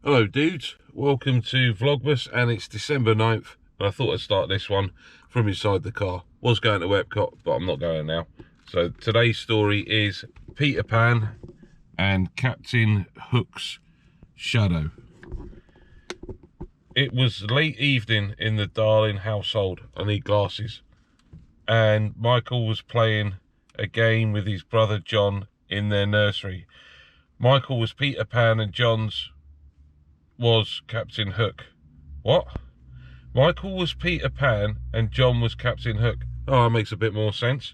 Hello dudes, welcome to Vlogmas, and it's December 9th, and I thought I'd start this one from inside the car. Was going to Epcot, but I'm not going now. So today's story is Peter Pan and Captain Hook's shadow. It was late evening in the Darling household. I need glasses. And Michael was playing a game with his brother John in their nursery. Michael was Peter Pan and John's was Captain Hook. What? Michael was Peter Pan and John was Captain Hook. Oh, that makes a bit more sense.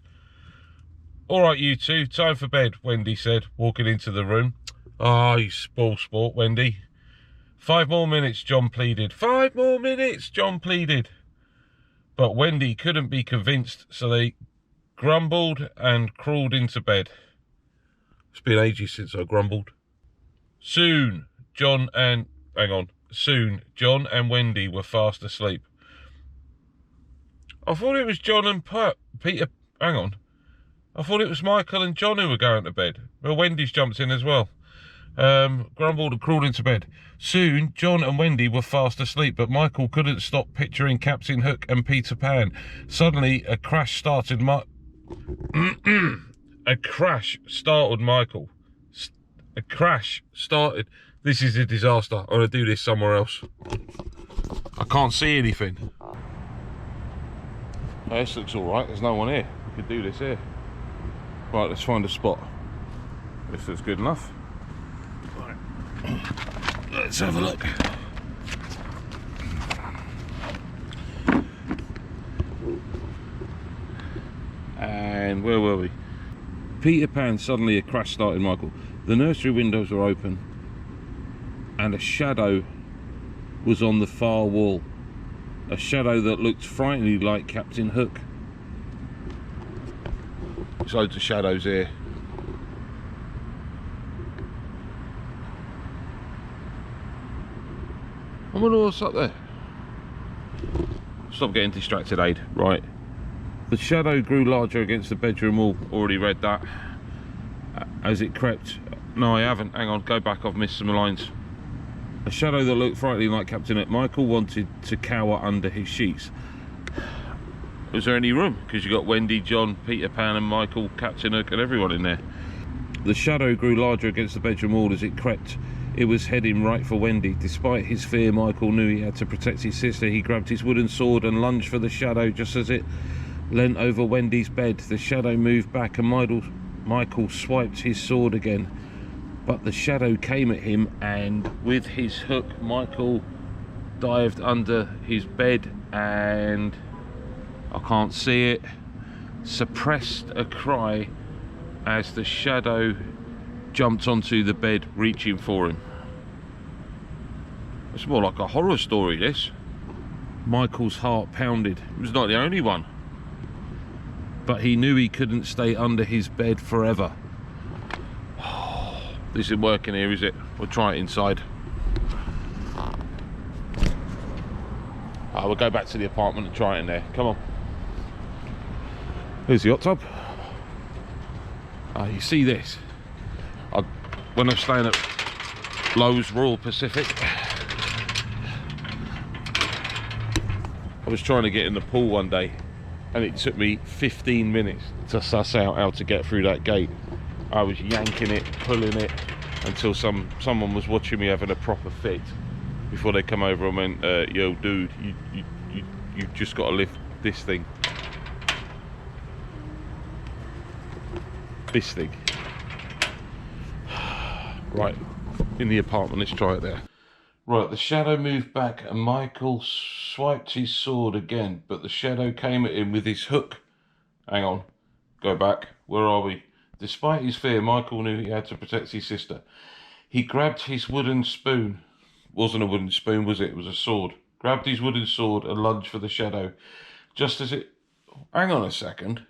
All right, you two, time for bed, Wendy said, walking into the room. Ah, you spoil sport, Wendy. 5 more minutes, John pleaded. 5 more minutes, John pleaded. But Wendy couldn't be convinced, so they grumbled and crawled into bed. It's been ages since I grumbled. Soon, John and Wendy were fast asleep. I thought it was John and Peter. Hang on. I thought it was Michael and John who were going to bed. Well, Wendy's jumped in as well. Grumbled and crawled into bed. Soon, John and Wendy were fast asleep, but Michael couldn't stop picturing Captain Hook and Peter Pan. Suddenly, a crash started. A crash startled Michael. A crash started. This is a disaster. I'm going to do this somewhere else. I can't see anything. Oh, this looks alright. There's no one here. We could do this here. Right, let's find a spot. This looks good enough. Right. Let's have a look. And where were we? Peter Pan, suddenly a crash started Michael. The nursery windows were open and a shadow was on the far wall. A shadow that looked frighteningly like Captain Hook. There's loads of shadows here. I wonder what's up there. Stop getting distracted, Aid. Right. The shadow grew larger against the bedroom wall. Already read that. As it crept. No, I haven't. Hang on, go back. I've missed some lines. A shadow that looked frighteningly like Captain Hook. Michael wanted to cower under his sheets. Was there any room? Because you got Wendy, John, Peter Pan and Michael, Captain Hook and everyone in there. The shadow grew larger against the bedroom wall as it crept. It was heading right for Wendy. Despite his fear, Michael knew he had to protect his sister. He grabbed his wooden sword and lunged for the shadow just as it leant over Wendy's bed. The shadow moved back and Michael swiped his sword again. But the shadow came at him, and with his hook, Michael dived under his bed and, I can't see it, suppressed a cry as the shadow jumped onto the bed, reaching for him. It's more like a horror story, this. Michael's heart pounded. He was not the only one. But he knew he couldn't stay under his bed forever. This isn't working here, is it? We'll try it inside. We'll go back to the apartment and try it in there. Come on. Here's the hot tub. You see this? When I'm staying at Lowe's Royal Pacific, I was trying to get in the pool one day, and it took me 15 minutes to suss out how to get through that gate. I was yanking it, pulling it, until someone was watching me having a proper fit before they come over and went, yo dude, you've just got to lift this thing. This thing. Right, in the apartment, let's try it there. Right, the shadow moved back and Michael swiped his sword again, but the shadow came at him with his hook. Hang on, go back, where are we? Despite his fear, Michael knew he had to protect his sister. He grabbed his wooden spoon. Wasn't a wooden spoon, was it? It was a sword. Grabbed his wooden sword and lunged for the shadow. Just as it... Hang on a second.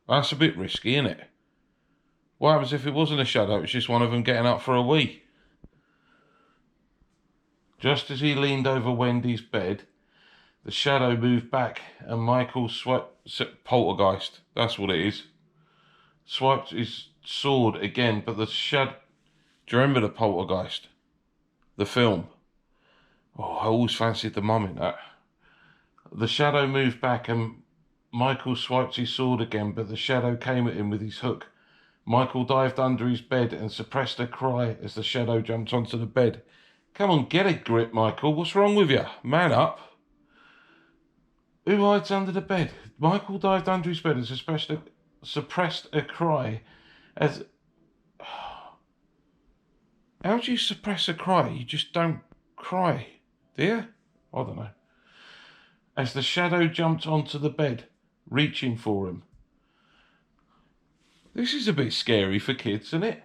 That's a bit risky, isn't it? What happens if it wasn't a shadow? It's just one of them getting up for a wee. Just as he leaned over Wendy's bed, the shadow moved back and Michael swiped... Poltergeist. That's what it is. Swiped his sword again, but the shadow... Do you remember the poltergeist? the film. Oh, I always fancied the mum in that. The shadow moved back and Michael swiped his sword again, but the shadow came at him with his hook. Michael dived under his bed and suppressed a cry as the shadow jumped onto the bed. Come on, get a grip, Michael. What's wrong with you? Man up. Who hides under the bed? Michael dived under his bed and suppressed a cry as... How do you suppress a cry? You just don't cry, do you? I don't know. As the shadow jumped onto the bed, reaching for him. This is a bit scary for kids, isn't it?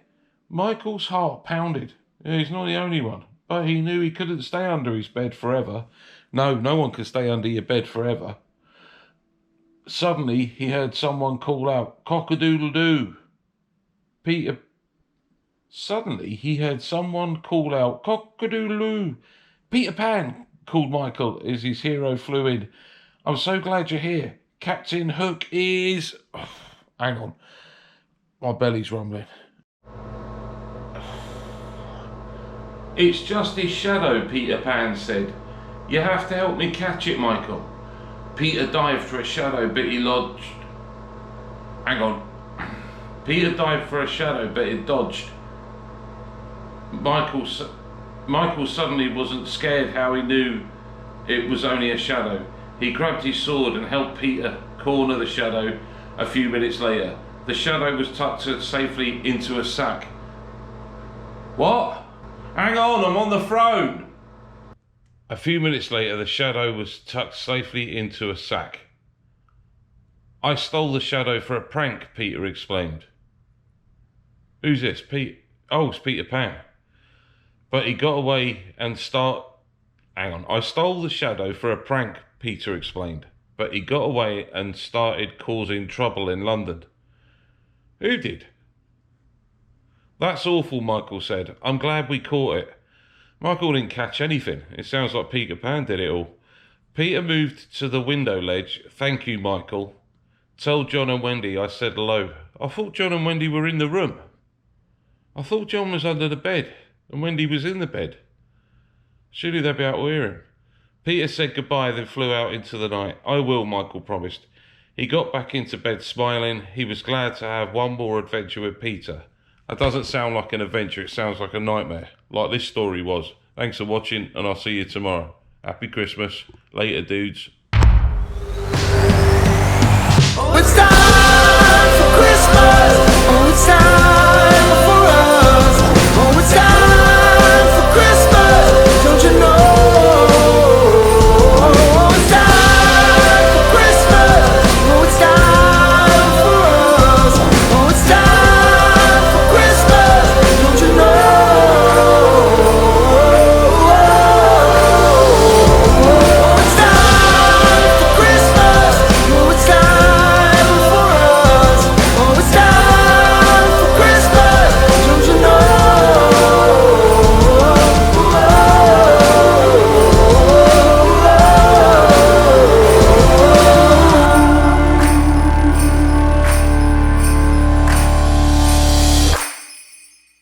Michael's heart pounded. Yeah, he's not the only one. But he knew he couldn't stay under his bed forever. No one can stay under your bed forever. Suddenly, he heard someone call out, "Cock-a-doodle-doo." Suddenly, he heard someone call out, "Cock-a-doodle-doo." "Peter Pan," called Michael as his hero flew in. "I'm so glad you're here. Captain Hook is..." Oh, hang on. My belly's rumbling. "It's just his shadow," Peter Pan said. "You have to help me catch it, Michael." Peter dived for a shadow, but he lodged. Hang on. Peter dived for a shadow, but it dodged. Michael suddenly wasn't scared how he knew it was only a shadow. He grabbed his sword and helped Peter corner the shadow. A few minutes later, the shadow was tucked safely into a sack. What? Hang on, I'm on the throne. A few minutes later, the shadow was tucked safely into a sack. "I stole the shadow for a prank," Peter explained. Who's this? Oh, it's Peter Pan. But he got away and Hang on. "I stole the shadow for a prank," Peter explained. But he got away and started causing trouble in London. Who did? "That's awful," Michael said. "I'm glad we caught it." Michael didn't catch anything. It sounds like Peter Pan did it all. Peter moved to the window ledge. "Thank you, Michael. Tell John and Wendy I said hello." I thought John and Wendy were in the room. I thought John was under the bed and Wendy was in the bed. Surely they'd be able to hear him. Peter said goodbye, then flew out into the night. "I will," Michael promised. He got back into bed smiling. He was glad to have one more adventure with Peter. That doesn't sound like an adventure, it sounds like a nightmare, like this story was. Thanks for watching, and I'll see you tomorrow. Happy Christmas. Later, dudes. It's time!